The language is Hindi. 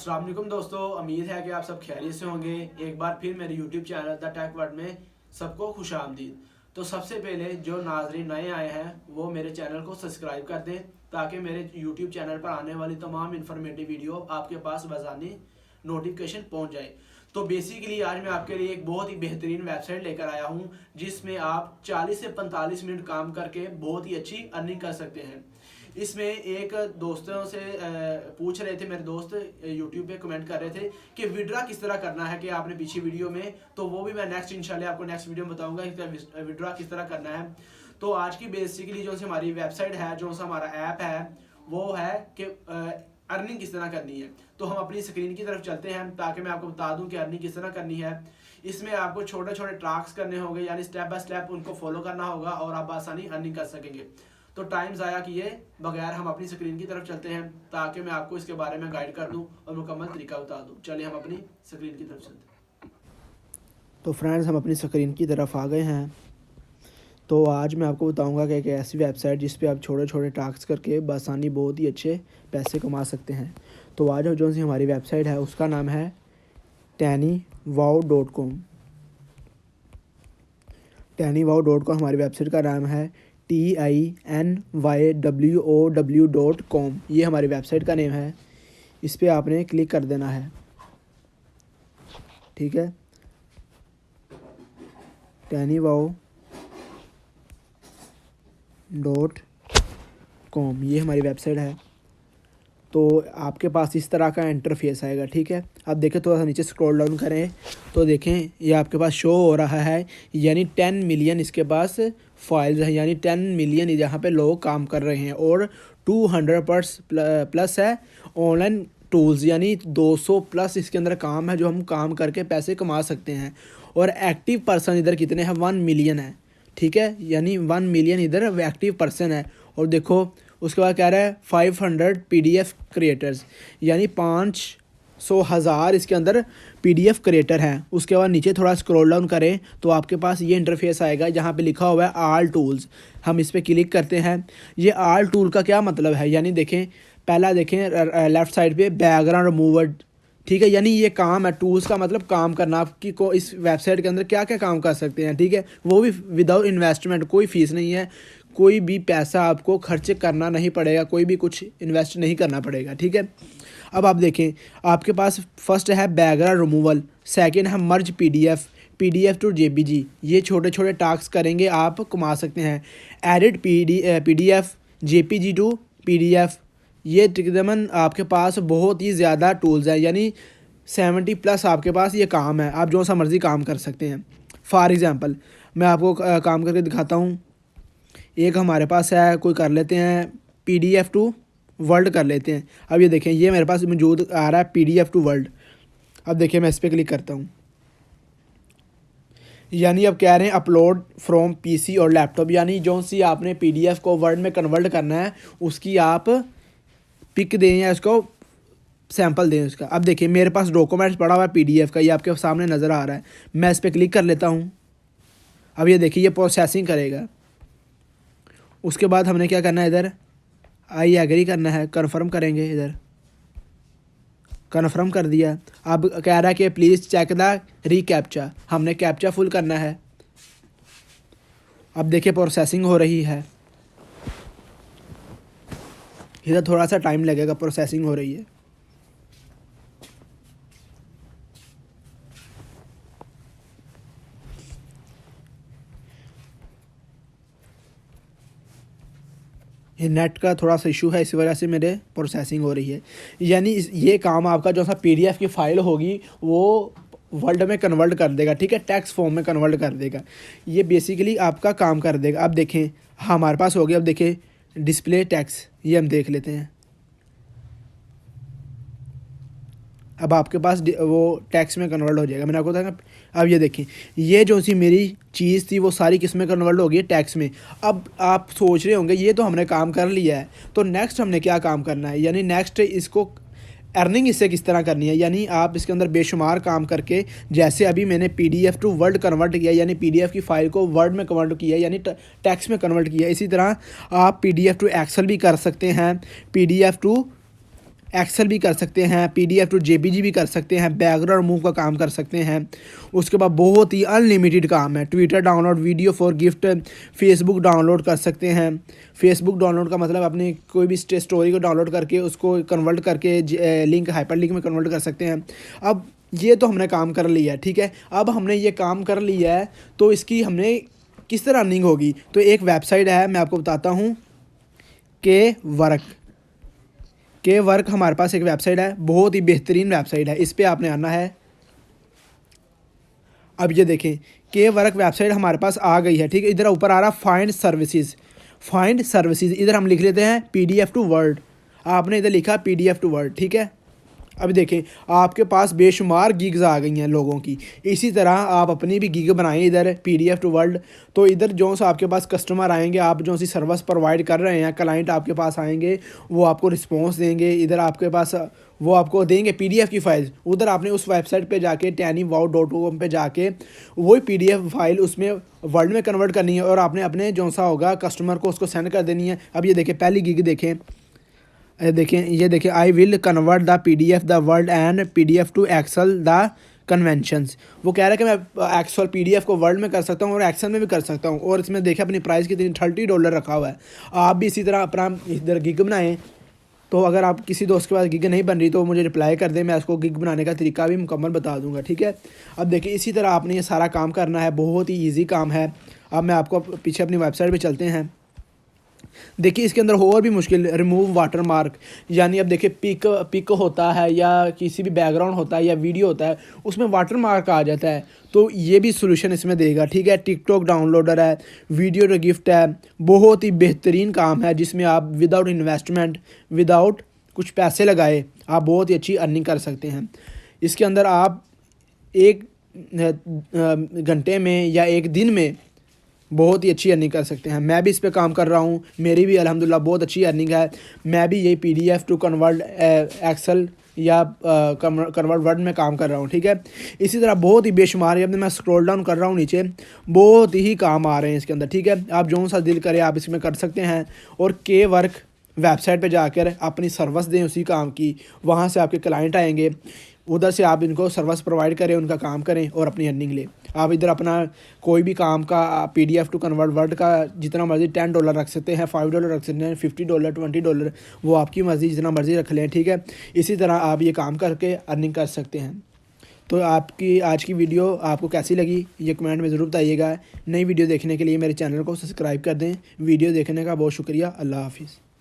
अस्सलाम वालेकुम दोस्तों, उम्मीद है कि आप सब खैरियत से होंगे। एक बार फिर मेरे YouTube channel the tech world में सबको खुशामदीद। तो सबसे पहले जो नाजरीन नए आए हैं वो मेरे चैनल को सब्सक्राइब कर दें ताकि मेरे यूट्यूब चैनल पर आने वाली तमाम इन्फॉर्मेटिव वीडियो आपके पास बज़ानी नोटिफिकेशन पहुंच जाए। तो बेसिकली आज मैं आपके लिए एक बहुत ही बेहतरीन वेबसाइट लेकर आया हूं जिसमें आप 40 से 45 मिनट काम करके बहुत ही अच्छी अर्निंग कर सकते हैं। इसमें एक दोस्तों से पूछ रहे थे, मेरे दोस्त यूट्यूब पे कमेंट कर रहे थे कि विड्रा किस तरह करना है कि आपने पीछे वीडियो में, तो वो भी मैं नेक्स्ट इंशाल्लाह आपको नेक्स्ट वीडियो में बताऊंगा कि विड्रा किस तरह करना है। तो आज की बेसिकली जो हमारी वेबसाइट है, जो सा हमारा ऐप है वो है कि अर्निंग किस तरह करनी है। तो हम अपनी स्क्रीन की तरफ चलते हैं ताकि मैं आपको बता दूं कि अर्निंग किस तरह करनी है। इसमें आपको छोटे छोटे टास्क करने होंगे, यानी स्टेप बाय स्टेप उनको फॉलो करना होगा और आप आसानी अर्निंग कर सकेंगे। तो टाइम ज़ाया किए बगैर हम अपनी स्क्रीन की तरफ चलते हैं ताकि मैं आपको इसके बारे में गाइड कर दूं और मुकम्मल तरीका बता दूं। चलिए हम अपनी स्क्रीन की तरफ चलते हैं। तो फ्रेंड्स, हम अपनी स्क्रीन की तरफ आ गए हैं। तो आज मैं आपको बताऊंगा कि एक ऐसी वेबसाइट जिस पे आप छोटे छोटे टास्क करके बआसानी बहुत ही अच्छे पैसे कमा सकते हैं। तो आज जो सी हमारी वेबसाइट है उसका नाम है TinyWow.com। TinyWow.com हमारी वेबसाइट का नाम है TinyWow.com। ये हमारी वेबसाइट का नेम है। इस पर आपने क्लिक कर देना है, ठीक है। TinyWow.com ये हमारी वेबसाइट है। तो आपके पास इस तरह का इंटरफेस आएगा, ठीक है। अब देखें, थोड़ा सा नीचे स्क्रॉल डाउन करें तो देखें ये आपके पास शो हो रहा है, यानी 10 मिलियन इसके पास फाइल्स हैं, यानी 10 मिलियन यहाँ पे लोग काम कर रहे हैं और 200 प्लस है ऑनलाइन टूल्स, यानी 200 प्लस इसके अंदर काम है जो हम काम करके पैसे कमा सकते हैं। और एक्टिव पर्सन इधर कितने हैं? 1 मिलियन है, ठीक है, यानी 1 मिलियन इधर एक्टिव पर्सन है। और देखो उसके बाद कह रहा है 500 PDF क्रिएटर्स, यानी 500,000 इसके अंदर PDF क्रिएटर हैं। उसके बाद नीचे थोड़ा स्क्रॉल डाउन करें तो आपके पास ये इंटरफेस आएगा जहाँ पे लिखा हुआ है ऑल टूल्स। हम इस पर क्लिक करते हैं। ये ऑल टूल का क्या मतलब है, यानी देखें, पहला देखें लेफ़्ट साइड पे बैकग्राउंड रिमूवर, ठीक है, यानी ये काम है। टूल्स का मतलब काम करना, आपकी को इस वेबसाइट के अंदर क्या क्या काम कर सकते हैं, ठीक है, वो भी विदाउट इन्वेस्टमेंट, कोई फ़ीस नहीं है, कोई भी पैसा आपको खर्च करना नहीं पड़ेगा, कोई भी कुछ इन्वेस्ट नहीं करना पड़ेगा, ठीक है। अब आप देखें, आपके पास फर्स्ट है बैकग्राउंड रिमूवल, सेकंड है मर्ज PDF टू JPG। ये छोटे छोटे टास्क करेंगे आप कमा सकते हैं। Edit PDF JPG to PDF, ये तकरीबन आपके पास बहुत ही ज़्यादा टूल्स हैं, यानी 70 प्लस आपके पास ये काम है। आप जो सा मर्ज़ी काम कर सकते हैं। फॉर एग्ज़ाम्पल मैं आपको काम करके दिखाता हूँ। एक हमारे पास है, कोई कर लेते हैं PDF टू वर्ल्ड कर लेते हैं। अब ये देखें, ये मेरे पास मौजूद आ रहा है PDF टू वर्ल्ड। अब देखिए मैं इस पर क्लिक करता हूँ, यानी अब कह रहे हैं अपलोड फ्रॉम PC और लैपटॉप, यानी जो सी आपने PDF को वर्ड में कन्वर्ट करना है उसकी आप पिक दें या उसको सैंपल दें उसका। अब देखिए मेरे पास डॉक्यूमेंट्स पड़ा हुआ है PDF का, ये आपके सामने नज़र आ रहा है। मैं इस पर क्लिक कर लेता हूँ। अब ये देखिए ये प्रोसेसिंग करेगा। उसके बाद हमने क्या करना है, इधर आई एग्री करना है, कन्फर्म करेंगे। इधर कन्फर्म कर दिया। अब कह रहा है कि प्लीज़ चेक द रीकैप्चा, हमने कैप्चा फुल करना है। अब देखिए प्रोसेसिंग हो रही है, इधर थोड़ा सा टाइम लगेगा, प्रोसेसिंग हो रही है। ये नेट का थोड़ा सा इशू है, इस वजह से मेरे प्रोसेसिंग हो रही है। यानी ये काम आपका जो सा PDF की फ़ाइल होगी वो वर्ड में कन्वर्ट कर देगा, ठीक है, टेक्स्ट फॉर्म में कन्वर्ट कर देगा। ये बेसिकली आपका काम कर देगा। अब देखें हमारे पास हो गया। अब देखें डिस्प्ले टेक्स्ट, ये हम देख लेते हैं। अब आपके पास वो टैक्स में कन्वर्ट हो जाएगा, मैंने आपको बताया। अब ये देखें, ये जो सी मेरी चीज़ थी वो सारी किस में कन्वर्ट हो गई है? टैक्स में। अब आप सोच रहे होंगे ये तो हमने काम कर लिया है, तो नेक्स्ट हमने क्या काम करना है, यानी नेक्स्ट इसको अर्निंग इससे किस तरह करनी है। यानी आप इसके अंदर बेशुमार काम करके, जैसे अभी मैंने PDF टू वर्ड कन्वर्ट किया, यानी PDF की फ़ाइल को वर्ड में कन्वर्ट किया, यानी टैक्स में कन्वर्ट किया। इसी तरह आप PDF टू एक्सेल भी कर सकते हैं, PDF टू एक्सेल भी कर सकते हैं, PDF टू JPG भी कर सकते हैं, बैकग्राउंड मूव का काम कर सकते हैं। उसके बाद बहुत ही अनलिमिटेड काम है। Twitter download, video for gift, Facebook download कर सकते हैं। फेसबुक डाउनलोड का मतलब अपनी कोई भी स्टोरी को डाउनलोड करके उसको कन्वर्ट करके लिंक, हाइपर लिंक में कन्वर्ट कर सकते हैं। अब ये तो हमने काम कर लिया है, ठीक है। अब हमने ये काम कर लिया है तो इसकी हमने किस तरह अर्निंग होगी। तो एक वेबसाइट है, मैं आपको बताता हूँ, के वर्क हमारे पास एक वेबसाइट है, बहुत ही बेहतरीन वेबसाइट है। इस पर आपने आना है। अब ये देखें, के वर्क वेबसाइट हमारे पास आ गई है, ठीक है। इधर ऊपर आ रहा फाइंड सर्विसेज, इधर हम लिख लेते हैं PDF टू वर्ड। आपने इधर लिखा PDF टू वर्ड, ठीक है। अब देखें, आपके पास बेशुमार गिग्स आ गई हैं लोगों की। इसी तरह आप अपनी भी गिग बनाएं इधर PDF टू वर्ल्ड। तो इधर जो सा आपके पास कस्टमर आएंगे, आप जो सी सर्विस प्रोवाइड कर रहे हैं, क्लाइंट आपके पास आएंगे, वो आपको रिस्पॉन्स देंगे। इधर आपके पास वो आपको देंगे PDF की फ़ाइल। उधर आपने उस वेबसाइट पे जाके tinywow.com पे जाके वही PDF फाइल उसमें वर्ड में कन्वर्ट करनी है और आपने अपने जो सा होगा कस्टमर को उसको सेंड कर देनी है। अब ये देखें, पहली गिग देखें, ये देखें, I will convert the PDF the word and PDF to excel the conventions. वो कह रहा है कि मैं एक्सेल PDF को वर्ड में कर सकता हूँ और एक्सेल में भी कर सकता हूँ। और इसमें देखें अपनी प्राइस कितनी, $30 रखा हुआ है। आप भी इसी तरह अपना इधर गिग बनाएं। तो अगर आप किसी दोस्त के पास गिग नहीं बन रही तो मुझे रिप्लाई कर दें, मैं उसको गिग बनाने का तरीका भी मुकम्मल बता दूंगा, ठीक है। अब देखिए, इसी तरह आपने ये सारा काम करना है, बहुत ही ईजी काम है। अब मैं आपको पीछे अपनी वेबसाइट पे चलते हैं। देखिए, इसके अंदर और भी मुश्किल, रिमूव वाटरमार्क, यानी अब देखिए पिक होता है या किसी भी बैकग्राउंड होता है या वीडियो होता है, उसमें वाटरमार्क आ जाता है। तो ये भी सॉल्यूशन इसमें देगा, ठीक है। टिकटॉक डाउनलोडर है, वीडियो टू गिफ्ट है, बहुत ही बेहतरीन काम है जिसमें आप विदाउट इन्वेस्टमेंट, विदाउट कुछ पैसे लगाए, आप बहुत ही अच्छी अर्निंग कर सकते हैं। इसके अंदर आप एक घंटे में या एक दिन में बहुत ही अच्छी अर्निंग कर सकते हैं। मैं भी इस पे काम कर रहा हूँ, मेरी भी अल्हम्दुलिल्लाह बहुत अच्छी अर्निंग है। मैं भी यही PDF टू कन्वर्ट एक्सेल या कन्वर्ट वर्ड में काम कर रहा हूँ, ठीक है। इसी तरह बहुत ही बेशुमार है। अब मैं स्क्रॉल डाउन कर रहा हूँ नीचे, बहुत ही काम आ रहे हैं इसके अंदर, ठीक है। आप जो सा दिल करे आप इसमें कर सकते हैं। और के वर्क वेबसाइट पे जाकर अपनी सर्विस दें उसी काम की, वहाँ से आपके क्लाइंट आएंगे, उधर से आप इनको सर्विस प्रोवाइड करें, उनका काम करें और अपनी अर्निंग लें। आप इधर अपना कोई भी काम का PDF टू कन्वर्ट वर्ड का जितना मर्ज़ी $10 रख सकते हैं, $5 रख सकते हैं, $50, $20, वो आपकी मर्ज़ी, जितना मर्ज़ी रख लें, ठीक है। इसी तरह आप ये काम करके अर्निंग कर सकते हैं। तो आपकी आज की वीडियो आपको कैसी लगी ये कमेंट में ज़रूर बताइएगा। नई वीडियो देखने के लिए मेरे चैनल को सब्सक्राइब कर दें। वीडियो देखने का बहुत शुक्रिया। अल्लाह हाफिज़।